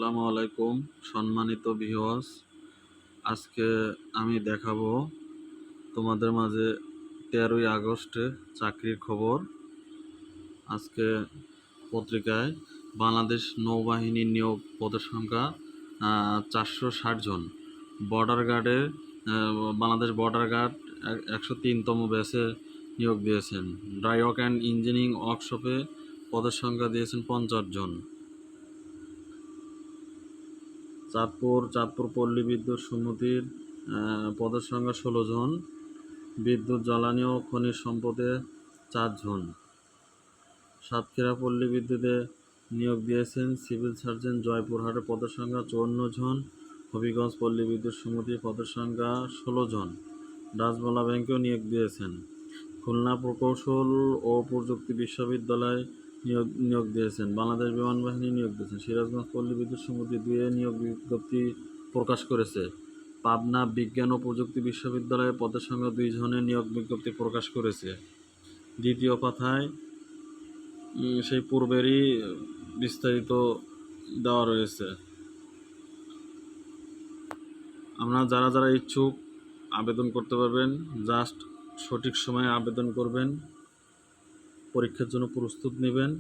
আসসালামু আলাইকুম সম্মানিত ভিউয়ার্স। আজকে আমি দেখাবো তোমাদের মাঝে 13ই আগস্টে চাকরির খবর। আজকে পত্রিকায় বাংলাদেশ নৌবাহিনীর নিয়োগ পদের সংখ্যা 460 জন। বর্ডার গার্ডে বাংলাদেশ বর্ডার গার্ড 103তম ব্যাচে নিয়োগ দিয়েছেন। ড্রাই ওয়ার্ক অ্যান্ড ইঞ্জিনিয়ারিং ওয়ার্কশপে পদের সংখ্যা দিয়েছেন 50 জন। চাঁদপুর পল্লী বিদ্যুৎ সমিতির পদের সংখ্যা 16 জন। বিদ্যুৎ জ্বালানি ও খনিজ সম্পদে 4 জন। সাতক্ষীরা পল্লী বিদ্যুতে নিয়োগ দিয়েছেন সিভিল সার্জন। জয়পুরহাটে পদের সংখ্যা 54 জন। হবিগঞ্জ পল্লী বিদ্যুৎ সমিতির পদের সংখ্যা 16 জন। ডাচবাংলা ব্যাংকেও নিয়োগ দিয়েছেন। খুলনা প্রকৌশল ও প্রযুক্তি বিশ্ববিদ্যালয় নিয়োগ দিয়েছেন। বাংলাদেশ বিমান বাহিনী নিয়োগ দিয়েছেন। সিরাজগঞ্জ পল্লী বিদ্যুৎ সমিতি 2 নিয়োগ বিজ্ঞপ্তি প্রকাশ করেছে। পাবনা বিজ্ঞান ও প্রযুক্তি বিশ্ববিদ্যালয়ে পদের সংখ্যা 2 জনের নিয়োগ বিজ্ঞপ্তি প্রকাশ করেছে। দ্বিতীয় পাতায় সেই পূর্বেরই বিস্তারিত দেওয়া রয়েছে। আপনারা যারা ইচ্ছুক আবেদন করতে পারবেন। জাস্ট সঠিক সময়ে আবেদন করবেন, পরীক্ষার জন্য প্রস্তুত নেবেন।